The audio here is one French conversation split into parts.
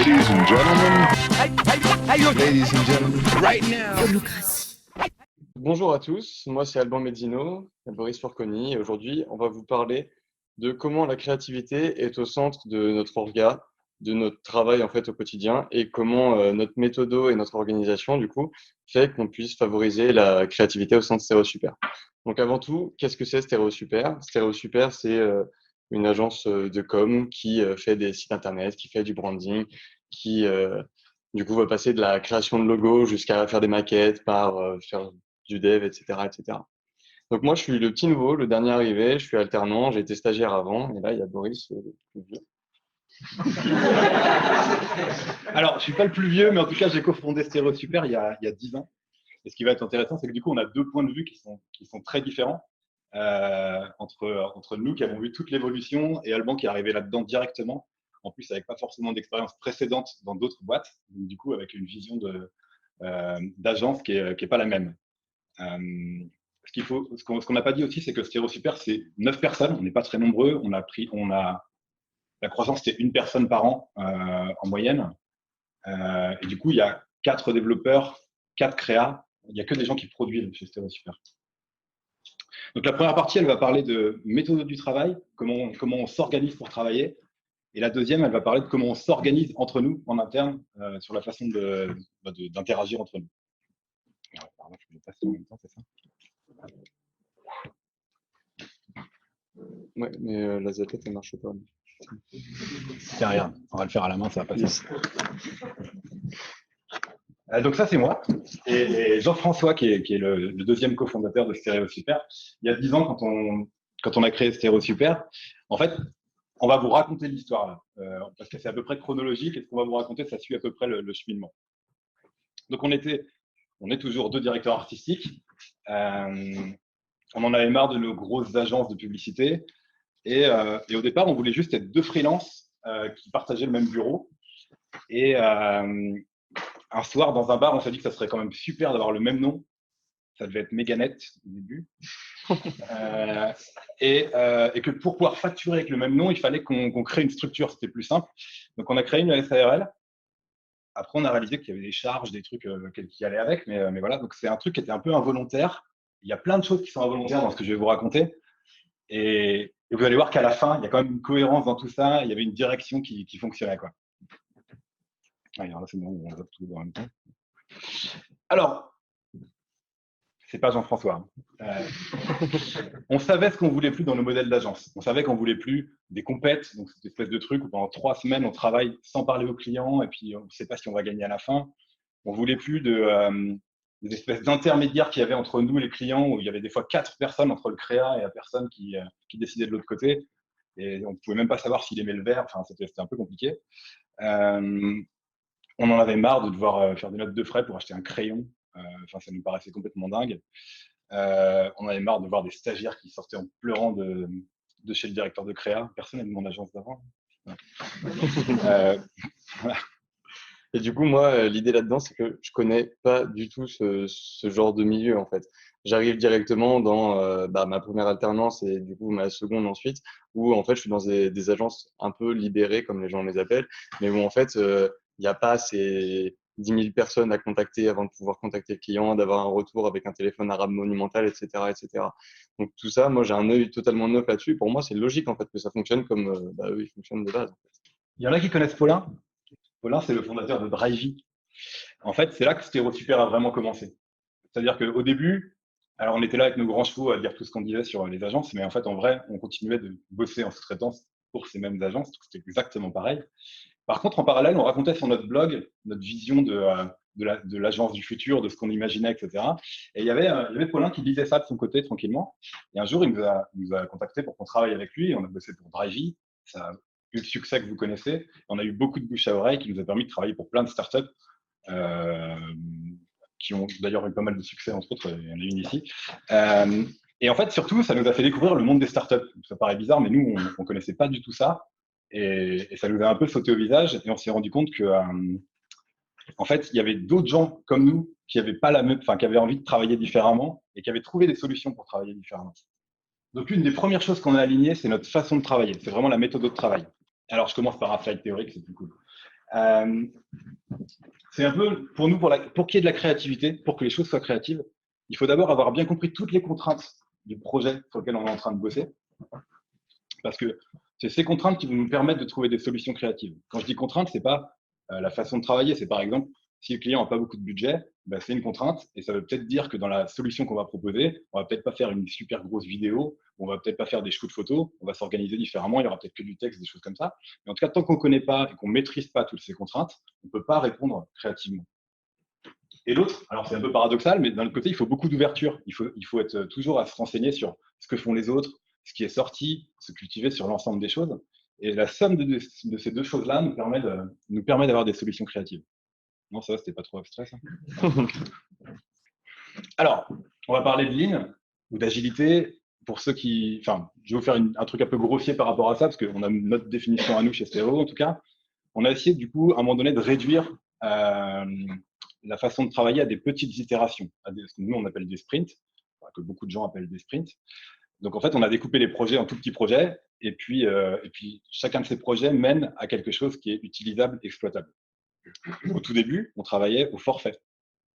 Ladies and gentlemen, ladies and gentlemen, right now. Bonjour à tous, moi c'est Alban Medino et Boris Forconi et aujourd'hui on va vous parler de comment la créativité est au centre de notre orga, de notre travail en fait au quotidien et comment notre méthodo et notre organisation du coup fait qu'on puisse favoriser la créativité au sein de Stéréo Super. Donc avant tout, qu'est-ce que c'est Stéréo Super? Stéréo Super c'est une agence de com qui fait des sites internet, qui fait du branding, qui du coup va passer de la création de logos jusqu'à faire des maquettes, par faire du dev, etc., etc. Donc moi, je suis le petit nouveau, le dernier arrivé, je suis alternant, j'ai été stagiaire avant, et là, il y a Boris, le plus vieux. Alors, je ne suis pas le plus vieux, mais en tout cas, j'ai cofondé Stéréo Super il y a 10 ans. Et ce qui va être intéressant, c'est que du coup, on a deux points de vue qui sont très différents entre nous qui avons vu toute l'évolution et Alban qui est arrivé là-dedans directement, en plus avec pas forcément d'expérience précédente dans d'autres boîtes, donc du coup avec une vision d'agence qui est pas la même. Ce qu'on n'a pas dit aussi, c'est que Stéréo Super, c'est 9 personnes, on n'est pas très nombreux, la croissance, c'était une personne par an en moyenne. Et du coup, il y a 4 développeurs, 4 créas. Il n'y a que des gens qui produisent chez Stéréo Super. Donc, la première partie, elle va parler de méthode du travail, comment on s'organise pour travailler. Et la deuxième, elle va parler de comment on s'organise entre nous en interne sur la façon d'interagir entre nous. Alors, pardon, je vais passer en même temps, c'est ça? Ouais, mais la zapette, elle marche pas. C'est rien, on va le faire à la main, ça va passer. Donc ça, c'est moi. Et Jean-François, qui est le deuxième cofondateur de Stéréo Super. Il y a 10 ans, quand on a créé Stéréo Super, en fait, on va vous raconter l'histoire, parce que c'est à peu près chronologique, et ce qu'on va vous raconter, ça suit à peu près le cheminement. Donc on est toujours 2 directeurs artistiques. On en avait marre de nos grosses agences de publicité. Et au départ, on voulait juste être 2 freelances qui partageaient le même bureau. Et un soir, dans un bar, on s'est dit que ça serait quand même super d'avoir le même nom. Ça devait être Meganet au début. Et que pour pouvoir facturer avec le même nom, il fallait qu'on crée une structure. C'était plus simple. Donc, on a créé une SARL. Après, on a réalisé qu'il y avait des charges, des trucs qui allaient avec. Mais voilà, donc c'est un truc qui était un peu involontaire. Il y a plein de choses qui sont involontaires dans ce que je vais vous raconter. Et vous allez voir qu'à la fin, il y a quand même une cohérence dans tout ça. Il y avait une direction qui fonctionnait, quoi. Alors là, c'est bon, on va tout en même temps. Alors, c'est pas Jean-François. On savait ce qu'on voulait plus dans nos modèles d'agence. On savait qu'on voulait plus des compètes, donc cette espèce de truc où pendant 3 semaines, on travaille sans parler aux clients et puis on ne sait pas si on va gagner à la fin. On voulait plus des espèces d'intermédiaires qu'il y avait entre nous et les clients, où il y avait des fois 4 personnes entre le créa et la personne qui décidait de l'autre côté. Et on ne pouvait même pas savoir s'il aimait le verre. Enfin, c'était un peu compliqué. On en avait marre de devoir faire des notes de frais pour acheter un crayon. Enfin, ça nous paraissait complètement dingue. On avait marre de voir des stagiaires qui sortaient en pleurant de chez le directeur de créa. Personne n'est de mon agence d'avant. Voilà. Et du coup, moi, l'idée là-dedans, c'est que je connais pas du tout ce genre de milieu, en fait. J'arrive directement dans ma première alternance et du coup ma seconde ensuite, où en fait, je suis dans des agences un peu libérées, comme les gens les appellent, mais où en fait, il n'y a pas ces 10 000 personnes à contacter avant de pouvoir contacter le client, d'avoir un retour avec un téléphone arabe monumental, etc., etc. Donc tout ça, moi, j'ai un œil totalement neuf là-dessus. Pour moi, c'est logique en fait que ça fonctionne comme eux, ils fonctionnent de base. Il y en a qui connaissent Paulin. Paulin, c'est le fondateur de Drivey. En fait, c'est là que Stéréo Super a vraiment commencé. C'est-à-dire qu'au début, alors on était là avec nos grands chevaux à dire tout ce qu'on disait sur les agences, mais en fait, en vrai, on continuait de bosser en sous-traitance pour ces mêmes agences, donc c'était exactement pareil. Par contre, en parallèle, on racontait sur notre blog notre vision de l'agence du futur, de ce qu'on imaginait, etc. Et il y avait Paulin qui lisait ça de son côté tranquillement. Et un jour, il nous a contacté pour qu'on travaille avec lui. On a bossé pour Drivey. Ça a eu le succès que vous connaissez. On a eu beaucoup de bouche à oreille qui nous a permis de travailler pour plein de startups qui ont d'ailleurs eu pas mal de succès, entre autres. Il y en a une ici. Et en fait, surtout, ça nous a fait découvrir le monde des startups. Ça paraît bizarre, mais nous, on ne connaissait pas du tout ça. Et ça nous a un peu sauté au visage. Et on s'est rendu compte que, en fait, il y avait d'autres gens comme nous qui avaient pas qui avaient envie de travailler différemment et qui avaient trouvé des solutions pour travailler différemment. Donc, une des premières choses qu'on a alignées, c'est notre façon de travailler. C'est vraiment la méthode de travail. Alors, je commence par un slide théorique, c'est plus cool. Euh, c'est un peu, pour nous, pour qu'il y ait de la créativité, pour que les choses soient créatives, il faut d'abord avoir bien compris toutes les contraintes du projet sur lequel on est en train de bosser. Parce que c'est ces contraintes qui vont nous permettre de trouver des solutions créatives. Quand je dis contrainte, c'est pas la façon de travailler. C'est par exemple, si le client n'a pas beaucoup de budget, ben, c'est une contrainte. Et ça veut peut-être dire que dans la solution qu'on va proposer, on va peut-être pas faire une super grosse vidéo, on va peut-être pas faire des shoots photos, on va s'organiser différemment, il y aura peut-être que du texte, des choses comme ça. Mais en tout cas, tant qu'on ne connaît pas et qu'on ne maîtrise pas toutes ces contraintes, on ne peut pas répondre créativement. Et l'autre, alors c'est un peu paradoxal, mais d'un autre côté, il faut beaucoup d'ouverture. Il faut être toujours à se renseigner sur ce que font les autres, ce qui est sorti, se cultiver sur l'ensemble des choses. Et la somme de ces deux choses-là nous permet d'avoir des solutions créatives. Non, ça, c'était pas trop abstrait, ça. Alors, on va parler de lean ou d'agilité. Pour ceux qui, enfin, je vais vous faire un truc un peu grossier par rapport à ça, parce qu'on a notre définition à nous chez Stéréo, en tout cas. On a essayé, du coup, à un moment donné, de réduire la façon de travailler à des petites itérations, ce que nous, on appelle des sprints, que beaucoup de gens appellent des sprints. Donc, en fait, on a découpé les projets en tout petits projets, et puis chacun de ces projets mène à quelque chose qui est utilisable, exploitable. Au tout début, on travaillait au forfait.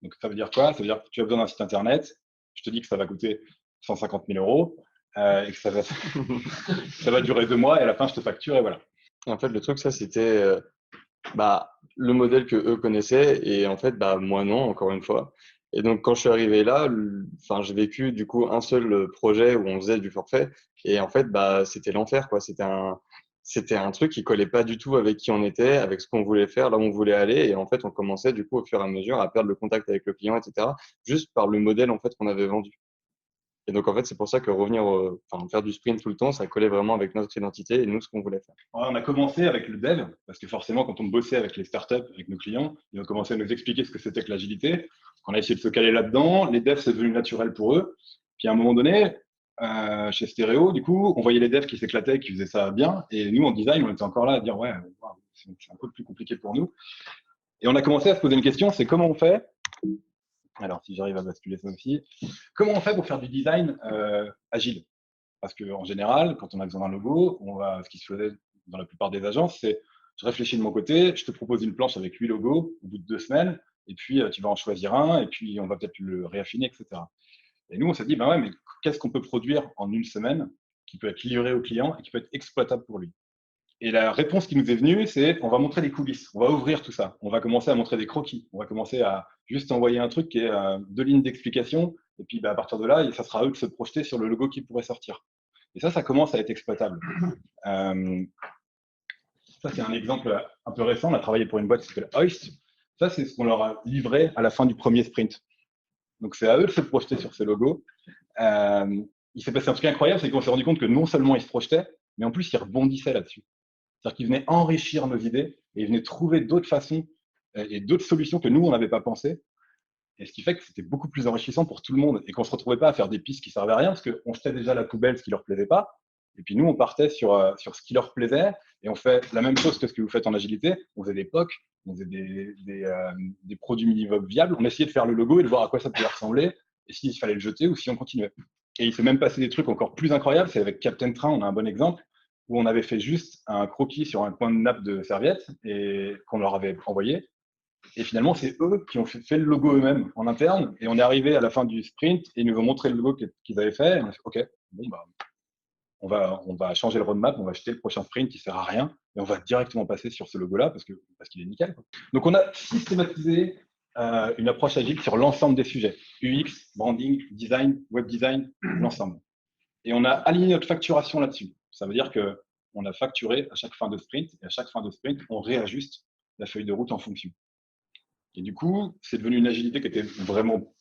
Donc, ça veut dire quoi? Ça veut dire que tu as besoin d'un site internet, je te dis que ça va coûter 150 000 euros, et que ça va durer 2 mois, et à la fin, je te facture, et voilà. Et en fait, le truc, ça, c'était le modèle que eux connaissaient, et en fait, moi non, encore une fois. Et donc, quand je suis arrivé là, j'ai vécu du coup un seul projet où on faisait du forfait, et en fait, c'était l'enfer, quoi. C'était un truc qui collait pas du tout avec qui on était, avec ce qu'on voulait faire, là où on voulait aller, et en fait, on commençait du coup au fur et à mesure à perdre le contact avec le client, etc., juste par le modèle en fait qu'on avait vendu. Et donc, en fait, c'est pour ça que faire du sprint tout le temps, ça collait vraiment avec notre identité et nous, ce qu'on voulait faire. On a commencé avec le dev, parce que forcément, quand on bossait avec les startups, avec nos clients, ils ont commencé à nous expliquer ce que c'était que l'agilité. On a essayé de se caler là-dedans. Les devs, c'est devenu naturel pour eux. Puis à un moment donné, chez Stéréo, du coup, on voyait les devs qui s'éclataient, qui faisaient ça bien. Et nous, en design, on était encore là à dire, ouais, c'est un peu plus compliqué pour nous. Et on a commencé à se poser une question, c'est comment on fait. Alors, si j'arrive à basculer ça aussi, comment on fait pour faire du design agile? Parce qu'en général, quand on a besoin d'un logo, ce qui se faisait dans la plupart des agences, c'est je réfléchis de mon côté, je te propose une planche avec 8 logos au bout de 2 semaines, et puis tu vas en choisir un, et puis on va peut-être le réaffiner, etc. Et nous, on s'est dit, ouais, mais qu'est-ce qu'on peut produire en une semaine qui peut être livré au client et qui peut être exploitable pour lui? Et la réponse qui nous est venue, c'est on va montrer les coulisses, on va ouvrir tout ça, on va commencer à montrer des croquis, on va commencer à juste envoyer un truc qui est 2 lignes d'explication, et puis à partir de là, ça sera à eux de se projeter sur le logo qui pourrait sortir. Et ça commence à être exploitable. Ça, c'est un exemple un peu récent. On a travaillé pour une boîte qui s'appelle Hoist. Ça, c'est ce qu'on leur a livré à la fin du premier sprint. Donc, c'est à eux de se projeter sur ces logos. Il s'est passé un truc incroyable, c'est qu'on s'est rendu compte que non seulement ils se projetaient, mais en plus, ils rebondissaient là-dessus. C'est-à-dire qu'ils venaient enrichir nos idées et ils venaient trouver d'autres façons et d'autres solutions que nous, on n'avait pas pensé. Et ce qui fait que c'était beaucoup plus enrichissant pour tout le monde et qu'on ne se retrouvait pas à faire des pistes qui ne servaient à rien parce qu'on jetait déjà à la poubelle ce qui ne leur plaisait pas. Et puis nous, on partait sur ce qui leur plaisait et on fait la même chose que ce que vous faites en agilité. On faisait des POC, on faisait des produits minimum viables. On essayait de faire le logo et de voir à quoi ça pouvait ressembler et s'il fallait le jeter ou si on continuait. Et il s'est même passé des trucs encore plus incroyables. C'est avec Captain Train, on a un bon exemple, où on avait fait juste un croquis sur un coin de nappe de serviette et qu'on leur avait envoyé. Et finalement, c'est eux qui ont fait le logo eux-mêmes en interne. Et on est arrivé à la fin du sprint et ils nous ont montré le logo qu'ils avaient fait. Et on a fait, OK, bon, on va changer le roadmap, on va acheter le prochain sprint qui sert à rien et on va directement passer sur ce logo-là parce qu'il est nickel. Donc, on a systématisé une approche agile sur l'ensemble des sujets. UX, branding, design, web design, l'ensemble. Et on a aligné notre facturation là-dessus. Ça veut dire qu'on a facturé à chaque fin de sprint et à chaque fin de sprint, on réajuste la feuille de route en fonction. Et du coup, c'est devenu une agilité qui était vraiment,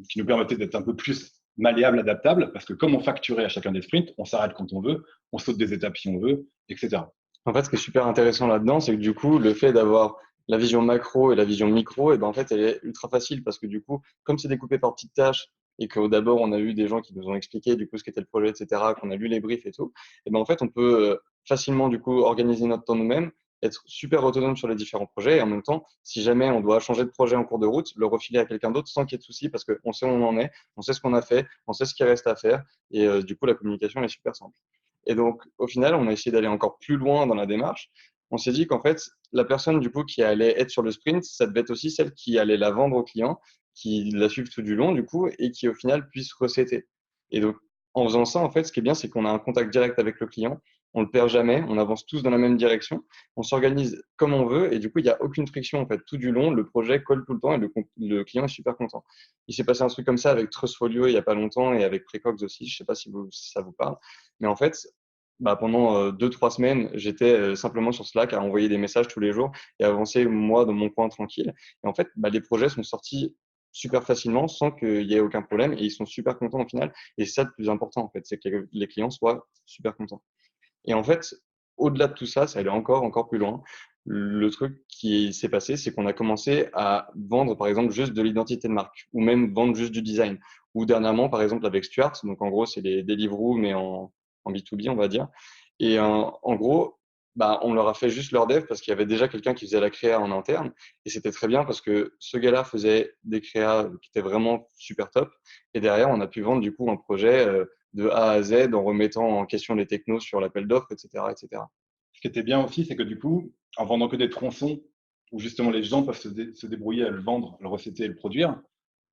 qui nous permettait d'être un peu plus malléable, adaptable, parce que comme on facturait à chacun des sprints, on s'arrête quand on veut, on saute des étapes si on veut, etc. En fait, ce qui est super intéressant là-dedans, c'est que du coup, le fait d'avoir la vision macro et la vision micro, et en fait, elle est ultra facile parce que du coup, comme c'est découpé par petites tâches et que d'abord, on a eu des gens qui nous ont expliqué du coup ce qu'était le projet, etc., qu'on a lu les briefs et tout, et en fait, on peut facilement du coup organiser notre temps nous-mêmes, être super autonome sur les différents projets et en même temps, si jamais on doit changer de projet en cours de route, le refiler à quelqu'un d'autre sans qu'il y ait de soucis parce qu'on sait où on en est, on sait ce qu'on a fait, on sait ce qui reste à faire et du coup, la communication est super simple. Et donc, au final, on a essayé d'aller encore plus loin dans la démarche on s'est dit qu'en fait, la personne du coup qui allait être sur le sprint, ça devait être aussi celle qui allait la vendre au client, qui la suive tout du long du coup, et qui au final puisse recéter. Et donc, en faisant ça, en fait, ce qui est bien, c'est qu'on a un contact direct avec le client, on le perd jamais, on avance tous dans la même direction, on s'organise comme on veut, et du coup, il n'y a aucune friction en fait. Tout du long, le projet colle tout le temps et le client est super content. Il s'est passé un truc comme ça avec Trustfolio il n'y a pas longtemps et avec Precox aussi, je ne sais pas si ça vous parle, mais en fait, bah, pendant 2-3 semaines, j'étais simplement sur Slack à envoyer des messages tous les jours et à avancer moi dans mon coin tranquille. Et en fait, bah, les projets sont sortis super facilement sans qu'il y ait aucun problème et ils sont super contents au final. Et c'est ça le plus important en fait, c'est que les clients soient super contents. Et en fait, au-delà de tout ça, ça allait encore plus loin. Le truc qui s'est passé, c'est qu'on a commencé à vendre, par exemple, juste de l'identité de marque, ou même vendre juste du design. Ou dernièrement, par exemple, avec Stuart, donc en gros, c'est des Deliveroo, mais en B2B, on va dire. Et en gros, bah, on leur a fait juste leur dev parce qu'il y avait déjà quelqu'un qui faisait la créa en interne. Et c'était très bien parce que ce gars-là faisait des créas qui étaient vraiment super top. Et derrière, on a pu vendre du coup un projet de A à Z en remettant en question les technos sur l'appel d'offres, etc., etc. Ce qui était bien aussi, c'est que du coup, en vendant que des tronçons, où justement les gens peuvent se débrouiller à le vendre, le recéter et le produire,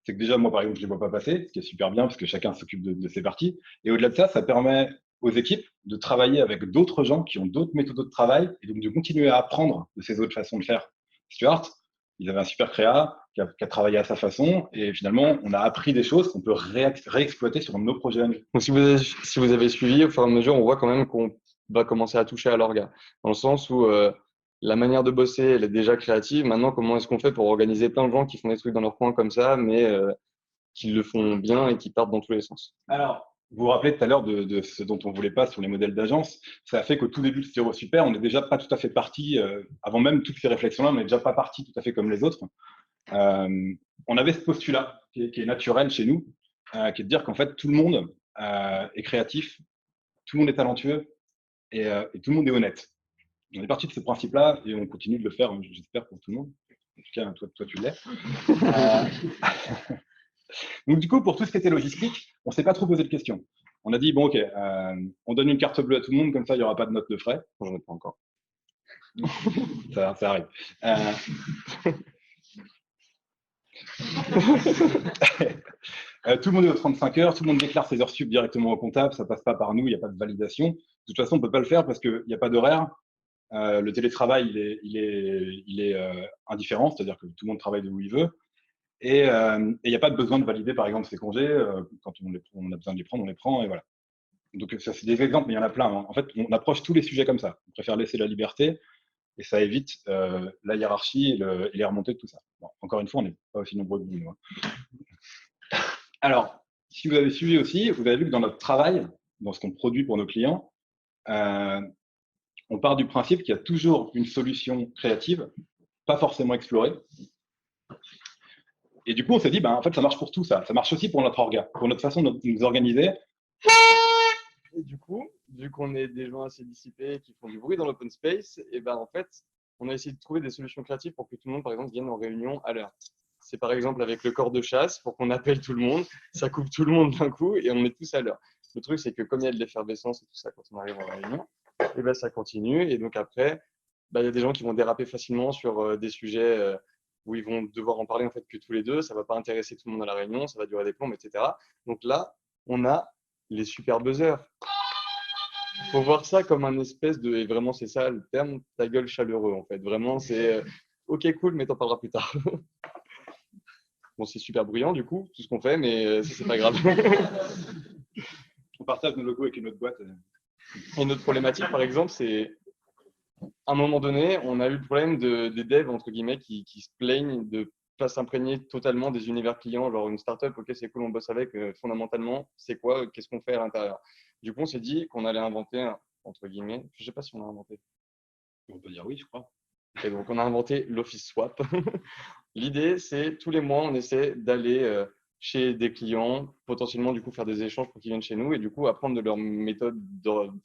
c'est que déjà, moi, par exemple, je ne les vois pas passer, ce qui est super bien parce que chacun s'occupe de ses parties. Et au-delà de ça, ça permet aux équipes de travailler avec d'autres gens qui ont d'autres méthodes de travail et donc de continuer à apprendre de ces autres façons de faire. Stuart, ils avaient un super créa qui a travaillé à sa façon et finalement, on a appris des choses qu'on peut réexploiter sur nos projets à nous. Donc, si vous avez suivi, au fur et à mesure, on voit quand même qu'on va commencer à toucher à l'orga. Dans le sens où la manière de bosser, elle est déjà créative. Maintenant, comment est-ce qu'on fait pour organiser plein de gens qui font des trucs dans leur coin comme ça, mais qui le font bien et qui partent dans tous les sens? Alors, vous vous rappelez tout à l'heure de ce dont on voulait pas sur les modèles d'agence. Ça a fait qu'au tout début de Styro Super, on n'est déjà pas tout à fait parti, avant même toutes ces réflexions-là, on n'est déjà pas parti tout à fait comme les autres. On avait ce postulat qui est naturel chez nous, qui est de dire qu'en fait, tout le monde est créatif, tout le monde est talentueux et tout le monde est honnête. On est parti de ce principe-là et on continue de le faire, j'espère, pour tout le monde. En tout cas, toi tu l'es. Donc, du coup, pour tout ce qui était logistique, on ne s'est pas trop posé de questions. On a dit, bon, OK, on donne une carte bleue à tout le monde, comme ça, il n'y aura pas de note de frais. Bon, j'en ai pas encore. Ça arrive. Tout le monde est aux 35 heures, tout le monde déclare ses heures sup directement au comptable, ça ne passe pas par nous, il n'y a pas de validation. De toute façon, on ne peut pas le faire parce qu'il n'y a pas d'horaire. Le télétravail, il est indifférent, c'est-à-dire que tout le monde travaille de où il veut. Et il n'y a pas de besoin de valider, par exemple, ses congés. Quand on a besoin de les prendre, on les prend, et voilà. Donc, ça, c'est des exemples, mais il y en a plein. Hein. En fait, on approche tous les sujets comme ça. On préfère laisser la liberté, et ça évite la hiérarchie et les remontées de tout ça. Bon, encore une fois, on n'est pas aussi nombreux que vous, nous. Hein. Alors, si vous avez suivi aussi, vous avez vu que dans notre travail, dans ce qu'on produit pour nos clients, on part du principe qu'il y a toujours une solution créative, pas forcément explorée. Et du coup, on s'est dit, ben, en fait, ça marche pour tout ça. Ça marche aussi pour notre orga, pour notre façon de nous organiser. Et du coup, vu qu'on est des gens assez dissipés qui font du bruit dans l'open space, et ben en fait, on a essayé de trouver des solutions créatives pour que tout le monde, par exemple, vienne en réunion à l'heure. C'est par exemple avec le corps de chasse, pour qu'on appelle tout le monde, ça coupe tout le monde d'un coup et on est tous à l'heure. Le truc, c'est que comme il y a de l'effervescence et tout ça quand on arrive en réunion, et ben ça continue. Et donc après, ben, il y a des gens qui vont déraper facilement sur des sujets où ils vont devoir en parler en fait que tous les deux. Ça va pas intéresser tout le monde à la réunion, ça va durer des plombes, etc. Donc là, on a les super buzzers. Faut voir ça comme un espèce de, et vraiment c'est ça le terme, ta gueule chaleureux en fait. Vraiment, c'est ok, cool, mais t'en parleras plus tard. Bon, c'est super bruyant du coup, tout ce qu'on fait, mais ça, c'est pas grave. On partage nos logos avec une autre boîte. Et notre problématique, par exemple, c'est à un moment donné, on a eu le problème des devs, entre guillemets, qui se plaignent de pas s'imprégner totalement des univers clients, genre une startup, ok, c'est cool, on bosse avec, fondamentalement, c'est quoi, qu'est-ce qu'on fait à l'intérieur. Du coup, on s'est dit qu'on allait inventer un, entre guillemets, je sais pas si on a inventé. On peut dire oui, je crois. Et donc, on a inventé l'Office Swap. L'idée, c'est tous les mois, on essaie d'aller chez des clients, potentiellement du coup faire des échanges pour qu'ils viennent chez nous et du coup apprendre de leur méthode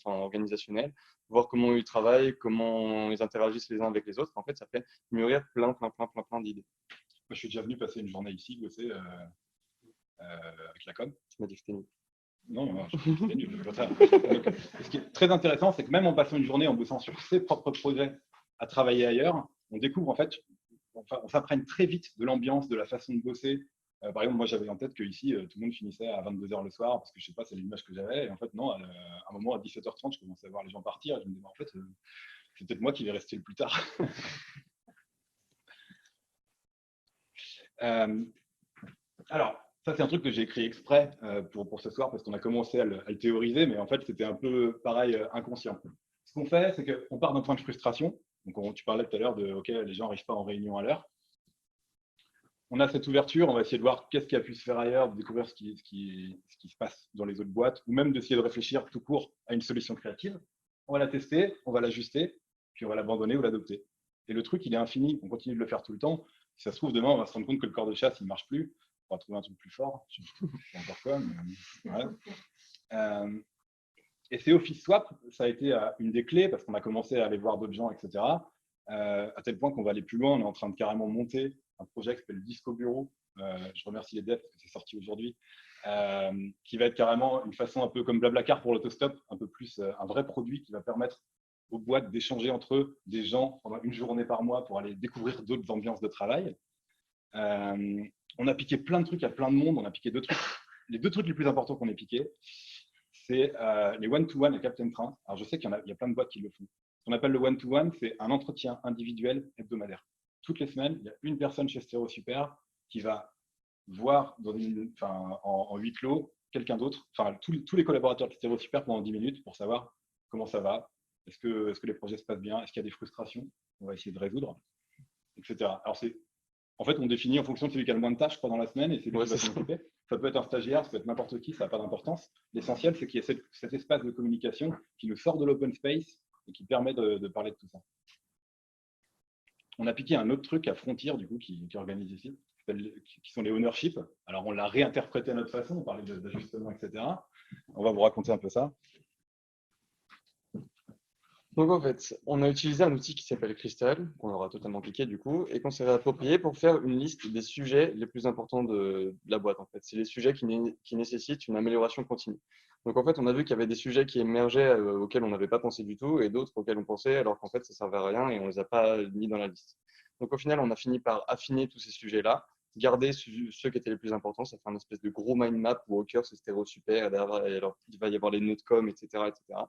organisationnelle, voir comment ils travaillent, comment ils interagissent les uns avec les autres. En fait, ça fait mûrir plein d'idées. Moi, je suis déjà venu passer une journée ici, bosser avec la com. Tu m'as dit que c'était nul. Non, c'était nul. Donc, ce qui est très intéressant, c'est que même en passant une journée en bossant sur ses propres projets à travailler ailleurs, on découvre en fait, on s'imprègne très vite de l'ambiance, de la façon de bosser. Par exemple, moi j'avais en tête qu'ici, tout le monde finissait à 22h le soir, parce que je sais pas, c'est l'image que j'avais. Et en fait, non, à un moment, à 17h30, je commençais à voir les gens partir, et je me disais, en fait, c'est peut-être moi qui vais rester le plus tard. Alors, ça, c'est un truc que j'ai écrit exprès pour ce soir, parce qu'on a commencé à le théoriser, mais en fait, c'était un peu pareil, inconscient. Ce qu'on fait, c'est qu'on part d'un point de frustration. Donc, tu parlais tout à l'heure de OK, les gens n'arrivent pas en réunion à l'heure. On a cette ouverture, on va essayer de voir qu'est-ce qui a pu se faire ailleurs, de découvrir ce qui se passe dans les autres boîtes, ou même d'essayer de réfléchir tout court à une solution créative. On va la tester, on va l'ajuster, puis on va l'abandonner ou l'adopter. Et le truc, il est infini, on continue de le faire tout le temps. Si ça se trouve, demain, on va se rendre compte que le corps de chasse, il ne marche plus. On va trouver un truc plus fort. Je ne sais pas encore quoi, mais voilà. Et ces Office Swap, ça a été une des clés parce qu'on a commencé à aller voir d'autres gens, etc. À tel point qu'on va aller plus loin. On est en train de carrément monter un projet qui s'appelle Disco Bureau. Je remercie les devs parce que c'est sorti aujourd'hui. Qui va être carrément une façon un peu comme Blablacar pour l'autostop, un peu plus un vrai produit qui va permettre aux boîtes d'échanger entre eux des gens pendant une journée par mois pour aller découvrir d'autres ambiances de travail. On a piqué plein de trucs à plein de monde. On a piqué deux trucs. Les deux trucs les plus importants qu'on ait piqués, c'est les one-to-one à Captain Train. Alors, je sais qu'il y a plein de boîtes qui le font. Ce qu'on appelle le one-to-one, c'est un entretien individuel hebdomadaire. Toutes les semaines, il y a une personne chez Stéréo Super qui va voir en huis clos quelqu'un d'autre, tous les collaborateurs de Stéréo Super pendant 10 minutes pour savoir comment ça va, est-ce que les projets se passent bien, est-ce qu'il y a des frustrations, on va essayer de résoudre, etc. Alors, en fait, on définit en fonction de celui qui a le moins de tâches, je crois, dans la semaine, et c'est lui qui va s'en occuper. Ça peut être un stagiaire, ça peut être n'importe qui, ça n'a pas d'importance. L'essentiel, c'est qu'il y ait cet espace de communication qui nous sort de l'open space et qui permet de parler de tout ça. On a piqué un autre truc à Frontier, du coup, qui organise ici, qui sont les ownership. Alors, on l'a réinterprété à notre façon, on parlait d'ajustement, etc. On va vous raconter un peu ça. Donc en fait, on a utilisé un outil qui s'appelle Crystal, qu'on aura totalement piqué du coup, et qu'on s'est réapproprié pour faire une liste des sujets les plus importants de la boîte en fait. C'est les sujets qui nécessitent une amélioration continue. Donc en fait, on a vu qu'il y avait des sujets qui émergeaient auxquels on n'avait pas pensé du tout, et d'autres auxquels on pensait alors qu'en fait ça servait à rien et on les a pas mis dans la liste. Donc au final, on a fini par affiner tous ces sujets-là, garder ceux qui étaient les plus importants, ça fait une espèce de gros mind map où au cœur c'est Stéréo Super, et derrière, alors, il va y avoir les notecom, etc., etc.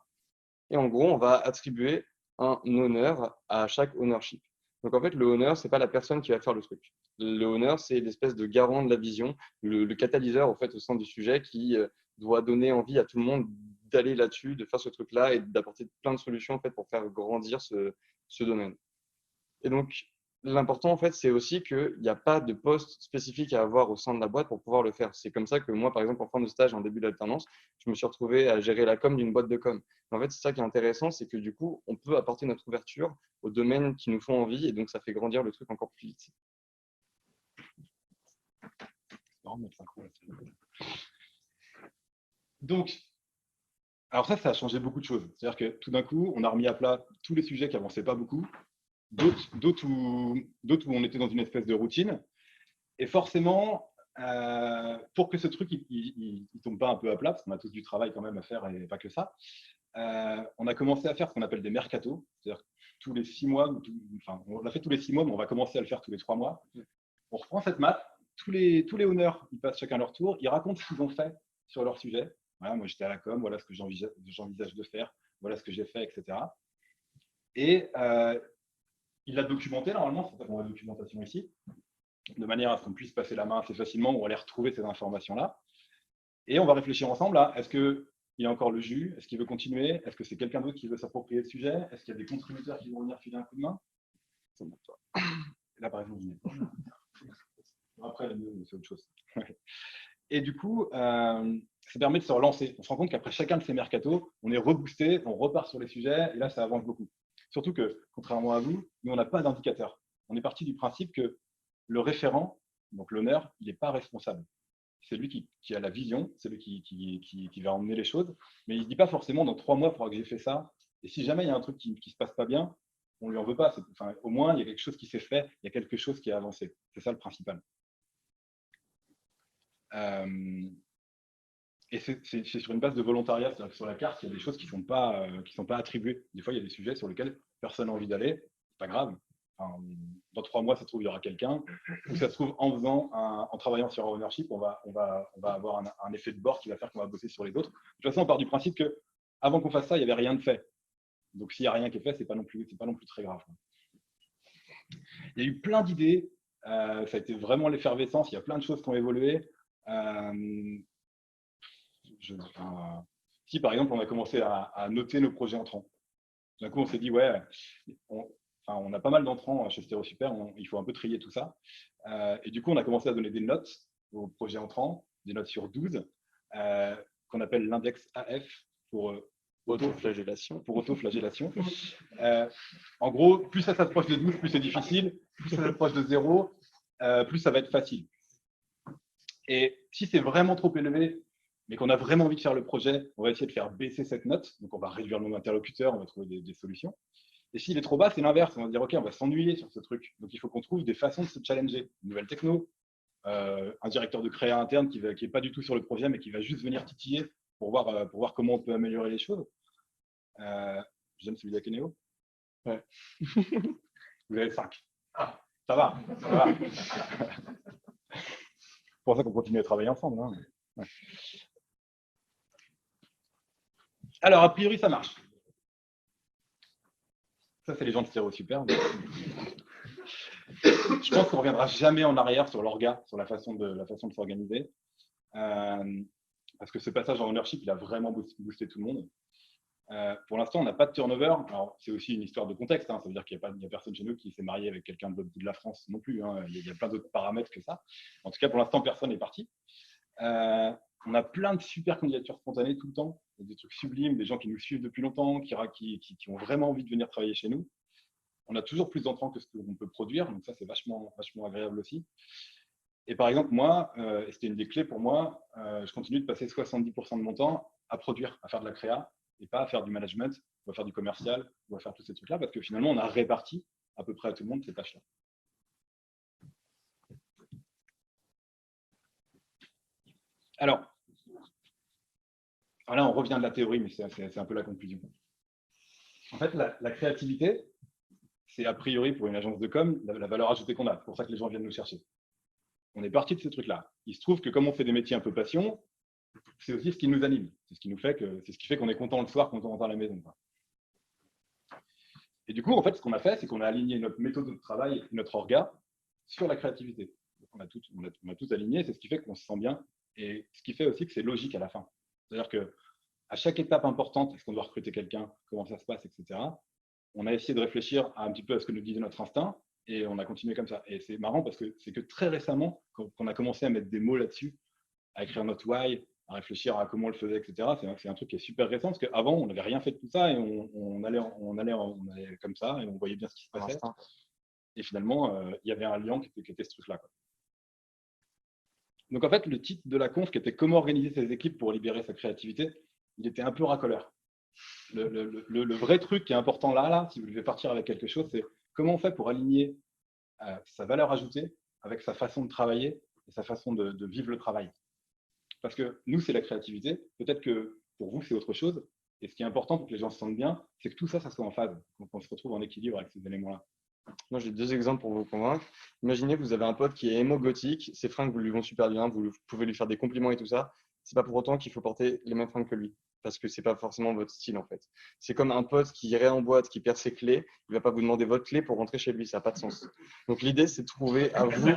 Et en gros, on va attribuer un honneur à chaque ownership. Donc en fait, le honneur, ce n'est pas la personne qui va faire le truc. Le honneur, c'est l'espèce de garant de la vision, le catalyseur en fait, au sein du sujet qui doit donner envie à tout le monde d'aller là-dessus, de faire ce truc-là et d'apporter plein de solutions en fait, pour faire grandir ce domaine. Et donc, l'important, en fait, c'est aussi qu'il n'y a pas de poste spécifique à avoir au sein de la boîte pour pouvoir le faire. C'est comme ça que moi, par exemple, en fin de stage, en début d'alternance, je me suis retrouvé à gérer la com d'une boîte de com. En fait, c'est ça qui est intéressant, c'est que du coup, on peut apporter notre ouverture aux domaines qui nous font envie et donc ça fait grandir le truc encore plus vite. Donc, alors ça a changé beaucoup de choses. C'est-à-dire que tout d'un coup, on a remis à plat tous les sujets qui n'avançaient pas beaucoup, d'autres où on était dans une espèce de routine. Et forcément, pour que ce truc il tombe pas un peu à plat, parce qu'on a tous du travail quand même à faire et pas que ça, on a commencé à faire ce qu'on appelle des mercatos, c'est-à-dire tous les 6 mois, on l'a fait tous les 6 mois, mais on va commencer à le faire tous les 3 mois. On reprend cette map, tous les owners, ils passent chacun leur tour, ils racontent ce qu'ils ont fait sur leur sujet. Voilà, moi j'étais à la com, voilà ce que j'envisage de faire, voilà ce que j'ai fait, etc. Et il l'a documenté, normalement, c'est pour ça qu'on a la documentation ici, de manière à ce qu'on puisse passer la main assez facilement ou aller retrouver ces informations-là. Et on va réfléchir ensemble à est-ce qu'il y a encore le jus, est-ce qu'il veut continuer, est-ce que c'est quelqu'un d'autre qui veut s'approprier le sujet, est-ce qu'il y a des contributeurs qui vont venir filer un coup de main. Là, par exemple, je n'ai pas. Après, c'est autre chose. Et du coup, ça permet de se relancer. On se rend compte qu'après chacun de ces mercatos, on est reboosté, on repart sur les sujets, et là, ça avance beaucoup. Surtout que, contrairement à vous, nous, on n'a pas d'indicateur. On est parti du principe que le référent, donc l'honneur, il n'est pas responsable. C'est lui qui a la vision, c'est lui qui va emmener les choses, mais il ne se dit pas forcément dans 3 mois, il faudra que j'ai fait ça. Et si jamais il y a un truc qui ne se passe pas bien, on ne lui en veut pas. Au moins, il y a quelque chose qui s'est fait, il y a quelque chose qui a avancé. C'est ça le principal. Et c'est sur une base de volontariat, c'est-à-dire que sur la carte, il y a des choses qui ne sont pas attribuées. Des fois, il y a des sujets sur lesquels personne n'a envie d'aller. pas grave. Enfin, dans 3 mois, ça se trouve, il y aura quelqu'un. Ou ça se trouve, en travaillant sur un ownership, on va avoir un effet de bord qui va faire qu'on va bosser sur les autres. De toute façon, on part du principe que avant qu'on fasse ça, il n'y avait rien de fait. Donc, s'il n'y a rien qui est fait, c'est pas non plus très grave. Il y a eu plein d'idées. Ça a été vraiment l'effervescence. Il y a plein de choses qui ont évolué. Si, par exemple, on a commencé à noter nos projets entrants. D'un coup, on s'est dit, ouais, on a pas mal d'entrants chez StéréoSuper, il faut un peu trier tout ça. Et du coup, on a commencé à donner des notes aux projets entrants, des notes sur 12, qu'on appelle l'index AF pour Autoflagellation. En gros, plus ça s'approche de 12, plus c'est difficile. Plus ça s'approche de 0, plus ça va être facile. Et si c'est vraiment trop élevé, mais qu'on a vraiment envie de faire le projet, on va essayer de faire baisser cette note. Donc, on va réduire le nombre d'interlocuteurs, on va trouver des solutions. Et s'il est trop bas, c'est l'inverse. On va dire, OK, on va s'ennuyer sur ce truc. Donc, il faut qu'on trouve des façons de se challenger. Une nouvelle techno, un directeur de créa interne qui n'est pas du tout sur le projet, mais qui va juste venir titiller pour voir comment on peut améliorer les choses. J'aime celui d'Akeneo. Ouais. Vous avez 5. Ah, ça va. C'est pour ça qu'on continue à travailler ensemble. Hein. Ouais. Alors, a priori, ça marche. Ça, c'est les gens de StéréoSuper. Je pense qu'on ne reviendra jamais en arrière sur l'orga, sur la façon de s'organiser. Parce que ce passage en ownership, il a vraiment boosté tout le monde. Pour l'instant, on n'a pas de turnover. Alors, c'est aussi une histoire de contexte. Hein. Ça veut dire qu'il n'y a personne chez nous qui s'est marié avec quelqu'un de l'autre bout de la France non plus. Hein. Il y a plein d'autres paramètres que ça. En tout cas, pour l'instant, personne n'est parti. On a plein de super candidatures spontanées tout le temps. Il y a des trucs sublimes, des gens qui nous suivent depuis longtemps, qui ont vraiment envie de venir travailler chez nous. On a toujours plus d'entrants que ce qu'on peut produire. Donc ça, c'est vachement agréable aussi. Et par exemple, moi, et c'était une des clés pour moi, je continue de passer 70% de mon temps à produire, à faire de la créa, et pas à faire du management, ou à faire du commercial, ou à faire tous ces trucs-là, parce que finalement, on a réparti à peu près à tout le monde ces tâches-là. Alors, là, on revient de la théorie, mais c'est un peu la conclusion. En fait, la créativité, c'est a priori pour une agence de com la valeur ajoutée qu'on a. C'est pour ça que les gens viennent nous chercher. On est parti de ces trucs-là. Il se trouve que comme on fait des métiers un peu passion, c'est aussi ce qui nous anime. C'est ce qui fait qu'on est content le soir quand on rentre à la maison. Et du coup, en fait, ce qu'on a fait, c'est qu'on a aligné notre méthode de travail, notre orga, sur la créativité. Donc, on a tout aligné, c'est ce qui fait qu'on se sent bien. Et ce qui fait aussi que c'est logique à la fin. C'est-à-dire qu'à chaque étape importante, est-ce qu'on doit recruter quelqu'un, comment ça se passe, etc., on a essayé de réfléchir un petit peu à ce que nous disait notre instinct et on a continué comme ça. Et c'est marrant parce que c'est que très récemment qu'on a commencé à mettre des mots là-dessus, à écrire notre why, à réfléchir à comment on le faisait, etc. C'est un truc qui est super récent parce qu'avant, on n'avait rien fait de tout ça et on allait comme ça et on voyait bien ce qui se passait. Et finalement, il y avait un lien qui était ce truc-là. Donc en fait, le titre de la conf qui était comment organiser ses équipes pour libérer sa créativité, il était un peu racoleur. Le vrai truc qui est important là, si vous devez partir avec quelque chose, c'est comment on fait pour aligner sa valeur ajoutée avec sa façon de travailler et sa façon de vivre le travail. Parce que nous, c'est la créativité. Peut-être que pour vous, c'est autre chose. Et ce qui est important pour que les gens se sentent bien, c'est que tout ça, ça soit en phase. Donc, on se retrouve en équilibre avec ces éléments-là. Moi, j'ai 2 exemples pour vous convaincre. Imaginez que vous avez un pote qui est émo-gothique, ses fringues vous lui vont super bien, vous pouvez lui faire des compliments et tout ça. C'est pas pour autant qu'il faut porter les mêmes fringues que lui, parce que c'est pas forcément votre style en fait. C'est comme un pote qui irait en boîte, qui perd ses clés, il va pas vous demander votre clé pour rentrer chez lui, ça n'a pas de sens. Donc l'idée, c'est de trouver à vous,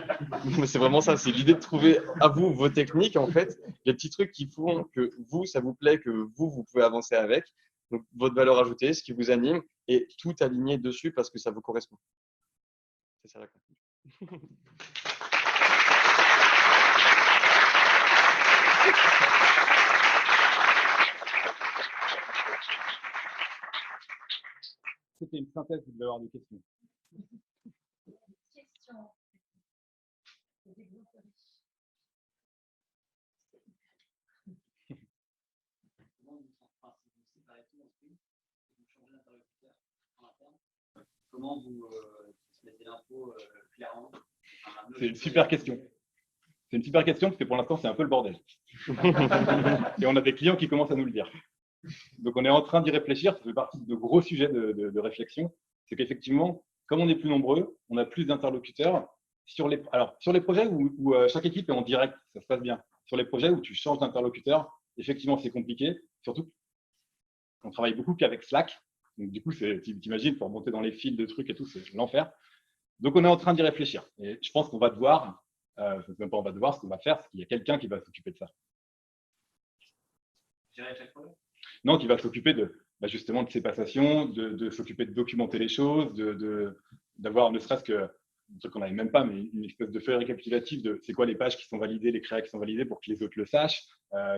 c'est vraiment ça, c'est l'idée de trouver à vous vos techniques en fait, les petits trucs qui font que vous, ça vous plaît, que vous pouvez avancer avec. Donc votre valeur ajoutée, ce qui vous anime, et tout aligner dessus parce que ça vous correspond. C'est ça la conclusion. C'était une synthèse, vous devez avoir des questions. Comment vous mettez l'info clairement? C'est une super question. C'est une super question parce que pour l'instant, c'est un peu le bordel. Et on a des clients qui commencent à nous le dire. Donc, on est en train d'y réfléchir. Ça fait partie de gros sujets de réflexion. C'est qu'effectivement, comme on est plus nombreux, on a plus d'interlocuteurs. Alors, sur les projets où chaque équipe est en direct, ça se passe bien. Sur les projets où tu changes d'interlocuteur, effectivement, c'est compliqué. Surtout qu'on travaille beaucoup qu'avec Slack. Donc, du coup, t'imagines, pour monter dans les fils de trucs et tout, c'est l'enfer. Donc, on est en train d'y réfléchir. Et je pense qu'on va devoir, même pas on va devoir, ce qu'on va faire, c'est qu'il y a quelqu'un qui va s'occuper de ça. Gérer chaque projet. Non, qui va s'occuper justement de ces passations, de s'occuper de documenter les choses, d'avoir ne serait-ce que un truc qu'on n'avait même pas, mais une espèce de feuille récapitulative de c'est quoi les pages qui sont validées, les créas qui sont validées pour que les autres le sachent,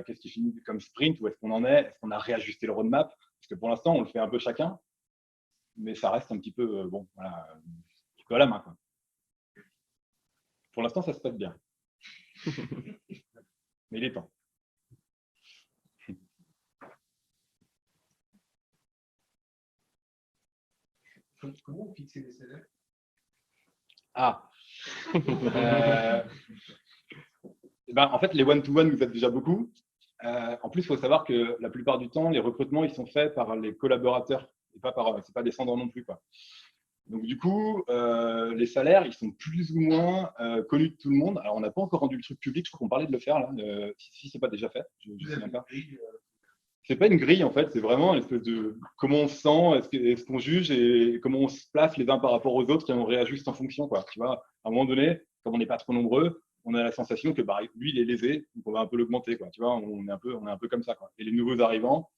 qu'est-ce qui finit comme sprint, où est-ce qu'on en est qu'on a réajusté le roadmap, parce que pour l'instant, on le fait un peu chacun, mais ça reste un petit peu, un petit peu à la main, quoi. Pour l'instant, ça se passe bien. Mais il est temps. Comment vous fixez les salaires? Ah en fait, les one-to-one nous aident déjà beaucoup. En plus, il faut savoir que la plupart du temps, les recrutements, ils sont faits par les collaborateurs et c'est pas descendant non plus, quoi. Donc, du coup, les salaires, ils sont plus ou moins connus de tout le monde. Alors, on n'a pas encore rendu le truc public. Je crois qu'on parlait de le faire, là. Si ce n'est pas déjà fait, je ne sais même pas. C'est pas une grille, en fait. C'est vraiment une espèce de comment on se sent, est-ce qu'on juge et comment on se place les uns par rapport aux autres et on réajuste en fonction, quoi. Tu vois, à un moment donné, comme on n'est pas trop nombreux, on a la sensation que lui, il est lésé, donc on va un peu l'augmenter, quoi. Tu vois, on est un peu comme ça, quoi. Et les nouveaux arrivants,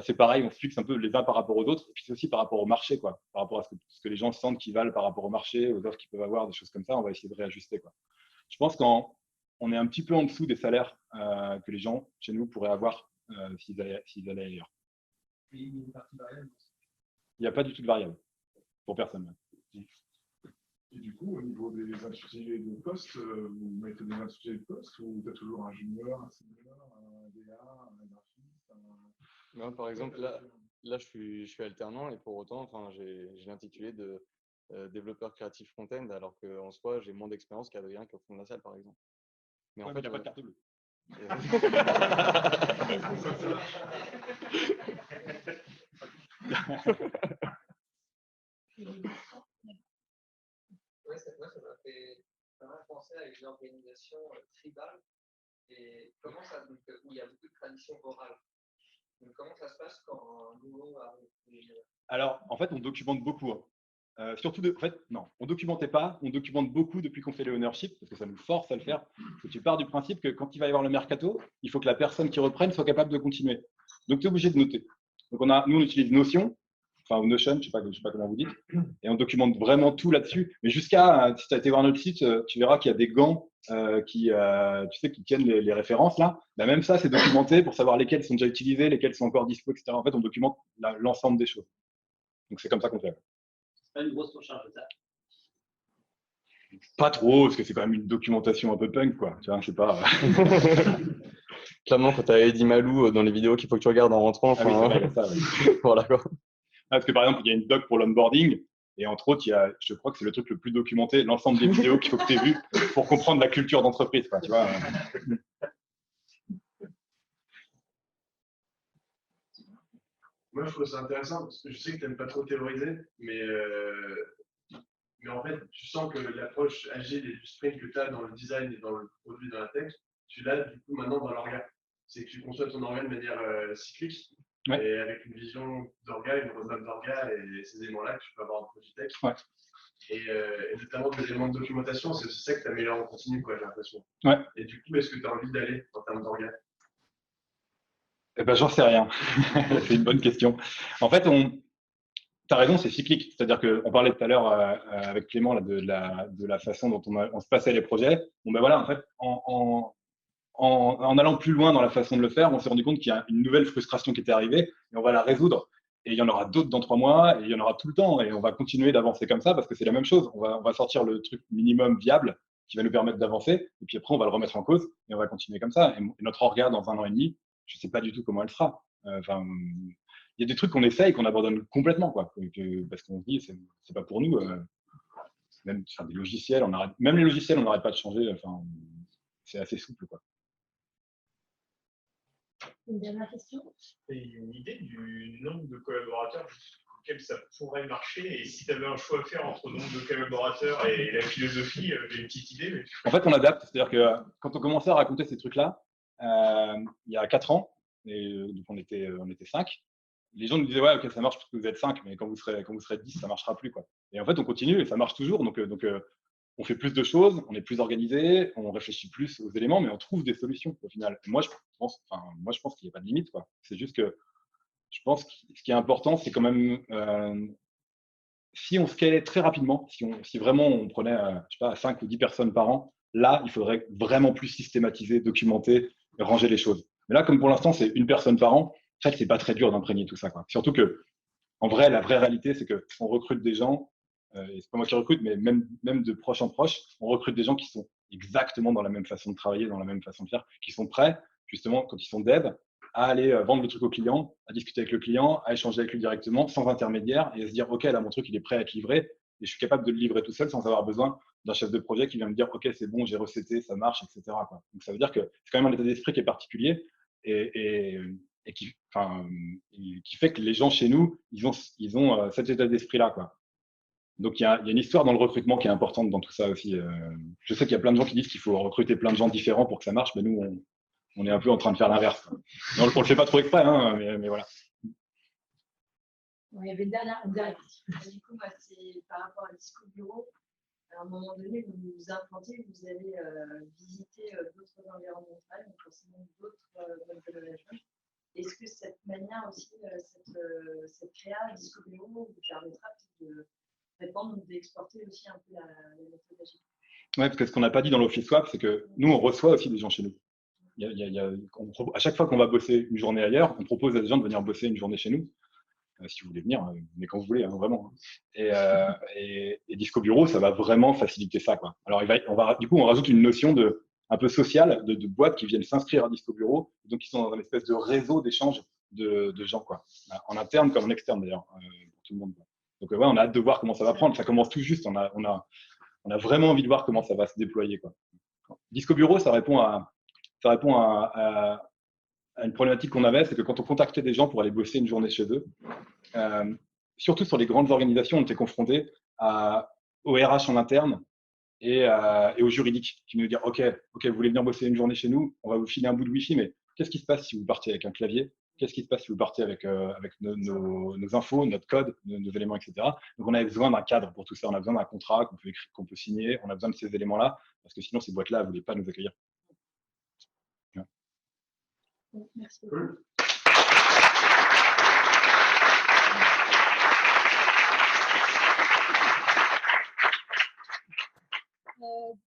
c'est pareil, on se fixe un peu les uns par rapport aux autres, et puis c'est aussi par rapport au marché, quoi. Par rapport à ce que les gens sentent qu'ils valent par rapport au marché, aux offres qu'ils peuvent avoir, des choses comme ça, on va essayer de réajuster, quoi. Je pense qu'on est un petit peu en dessous des salaires que les gens chez nous pourraient avoir s'ils allaient ailleurs. Il y a une partie variable. Il n'y a pas du tout de variable pour personne. Et du coup, au niveau des intitulés de poste, vous mettez des intitulés de poste ou tu as toujours un junior, un senior, un DA, un graphiste Moi, par exemple, là je suis alternant et pour autant, j'ai l'intitulé de développeur créatif front-end, alors qu'en soi, j'ai moins d'expérience qu'Adrien qui est au fond de la salle, par exemple. Mais en fait, il n'y a pas de carte bleue. Ouais, ça m'a fait vraiment penser à une organisation tribale. Et comment ça, donc, où il y a beaucoup de traditions orales. Donc, comment ça se passe quand un nouveau arrive? Alors, en fait, on documente beaucoup. Surtout, en fait, non, on documentait pas, on documente beaucoup depuis qu'on fait le ownership, parce que ça nous force à le faire. Parce que tu pars du principe que quand il va y avoir le mercato, il faut que la personne qui reprenne soit capable de continuer. Donc, tu es obligé de noter. Donc, nous, on utilise Notion, ou Notion, je sais pas comment vous dites, et on documente vraiment tout là-dessus. Mais jusqu'à, si tu as été voir notre site, tu verras qu'il y a des gants qui tiennent les références là. Bah, même ça, c'est documenté pour savoir lesquels sont déjà utilisés, lesquels sont encore dispo, etc. En fait, on documente l'ensemble des choses. Donc, c'est comme ça qu'on fait. C'est pas une grosse surcharge de ça. Pas trop, parce que c'est quand même une documentation un peu punk, quoi. Tu vois, c'est pas. Clairement, quand tu as Eddie Malou dans les vidéos qu'il faut que tu regardes en rentrant, Ah oui, c'est vrai, il y a ça, oui. voilà quoi. Parce que par exemple, il y a une doc pour l'onboarding, et entre autres, je crois que c'est le truc le plus documenté, l'ensemble des vidéos qu'il faut que tu aies vues pour comprendre la culture d'entreprise, quoi, tu vois. Moi, je trouve ça intéressant parce que je sais que tu n'aimes pas trop théoriser, mais en fait, tu sens que l'approche agile et du sprint que tu as dans le design et dans le produit, dans la tech, tu l'as du coup maintenant dans l'orga. C'est que tu conçois ton orga de manière cyclique. Ouais. Et avec une vision d'orga, une roadmap d'orga et ces éléments-là que tu peux avoir en produit tech. Ouais. Et notamment des éléments de documentation, c'est aussi ça que tu améliores en continu, quoi, j'ai l'impression. Ouais. Et du coup, est-ce que tu as envie d'aller en termes d'orga? Eh ben, j'en sais rien. C'est une bonne question. En fait, tu as raison, c'est cyclique. C'est-à-dire qu'on parlait tout à l'heure avec Clément là, de la façon dont on se passait les projets. Bon, ben voilà, en fait, en allant plus loin dans la façon de le faire, on s'est rendu compte qu'il y a une nouvelle frustration qui était arrivée et on va la résoudre. Et il y en aura d'autres dans 3 mois et il y en aura tout le temps. Et on va continuer d'avancer comme ça parce que c'est la même chose. On va sortir le truc minimum viable qui va nous permettre d'avancer. Et puis après, on va le remettre en cause et on va continuer comme ça. Et notre orga dans 1 an et demi, je ne sais pas du tout comment elle sera. Il y a des trucs qu'on essaye et qu'on abandonne complètement, quoi. Parce qu'on se dit, c'est pas pour nous. Même des logiciels, même les logiciels, on n'arrête pas de changer. C'est assez souple, quoi. Une dernière question. Et une idée du nombre de collaborateurs lequel ça pourrait marcher. Et si tu avais un choix à faire entre le nombre de collaborateurs et la philosophie, j'ai une petite idée. Mais... En fait, on adapte. C'est-à-dire que quand on commençait à raconter ces trucs-là, il y a 4 ans, et donc on était 5, les gens nous disaient ouais, ok, ça marche parce que vous êtes 5, mais quand vous serez 10, ça marchera plus, quoi. Et en fait, on continue et ça marche toujours. Donc on fait plus de choses, on est plus organisé, on réfléchit plus aux éléments, mais on trouve des solutions au final. Moi, je pense qu'il n'y a pas de limite, quoi. C'est juste que je pense que ce qui est important, c'est quand même si on scalait très rapidement, si vraiment on prenait je sais pas, 5 ou 10 personnes par an, là, il faudrait vraiment plus systématiser, documenter, ranger les choses. Mais là, comme pour l'instant, c'est une personne par an, en fait, c'est pas très dur d'imprégner tout ça, quoi. Surtout que, en vrai, la vraie réalité, c'est qu'on recrute des gens, et c'est pas moi qui recrute, mais même de proche en proche, on recrute des gens qui sont exactement dans la même façon de travailler, dans la même façon de faire, qui sont prêts, justement, quand ils sont dev, à aller vendre le truc au client, à discuter avec le client, à échanger avec lui directement, sans intermédiaire, et à se dire, OK, là, mon truc, il est prêt à être livré, et je suis capable de le livrer tout seul sans avoir besoin d'un chef de projet qui vient me dire, OK, c'est bon, j'ai recetté, ça marche, etc., quoi. Donc, ça veut dire que c'est quand même un état d'esprit qui est particulier et qui fait que les gens chez nous, ils ont cet état d'esprit-là, quoi. Donc, il y a une histoire dans le recrutement qui est importante dans tout ça aussi. Je sais qu'il y a plein de gens qui disent qu'il faut recruter plein de gens différents pour que ça marche, mais nous, on est un peu en train de faire l'inverse. On le fait pas trop exprès, hein, mais voilà. Il y avait une dernière question. Du coup, moi, c'est par rapport à Disco Bureau. À un moment donné, vous vous implantez, vous allez visiter d'autres environnements de travail, donc forcément d'autres modes de management. Est-ce que cette manière aussi, cette créa Disco Bureau vous permettra de répandre ou d'exporter aussi un peu la méthodologie? Ouais, parce que ce qu'on n'a pas dit dans l'Office Swap, c'est que nous, on reçoit aussi des gens chez nous. À chaque fois qu'on va bosser une journée ailleurs, on propose à des gens de venir bosser une journée chez nous. Si vous voulez venir, venez quand vous voulez, hein, vraiment. Et Disco Bureau, ça va vraiment faciliter ça, quoi. Alors, du coup, on rajoute une notion un peu sociale de boîtes qui viennent s'inscrire à Disco Bureau, donc qui sont dans une espèce de réseau d'échange de gens, quoi. En interne comme en externe, d'ailleurs, pour tout le monde, quoi. Donc, ouais, on a hâte de voir comment ça va prendre. Ça commence tout juste. On a vraiment envie de voir comment ça va se déployer, quoi. Disco Bureau, ça répond à une problématique qu'on avait, c'est que quand on contactait des gens pour aller bosser une journée chez eux, surtout sur les grandes organisations, on était confronté au RH en interne et au juridique qui nous disent OK, vous voulez venir bosser une journée chez nous, on va vous filer un bout de Wi-Fi, mais qu'est-ce qui se passe si vous partez avec un clavier? Qu'est-ce qui se passe si vous partez avec nos infos, notre code, nos éléments, etc. Donc, on avait besoin d'un cadre pour tout ça. On a besoin d'un contrat qu'on peut signer. On a besoin de ces éléments-là parce que sinon, ces boîtes-là ne voulaient pas nous accueillir. Merci beaucoup.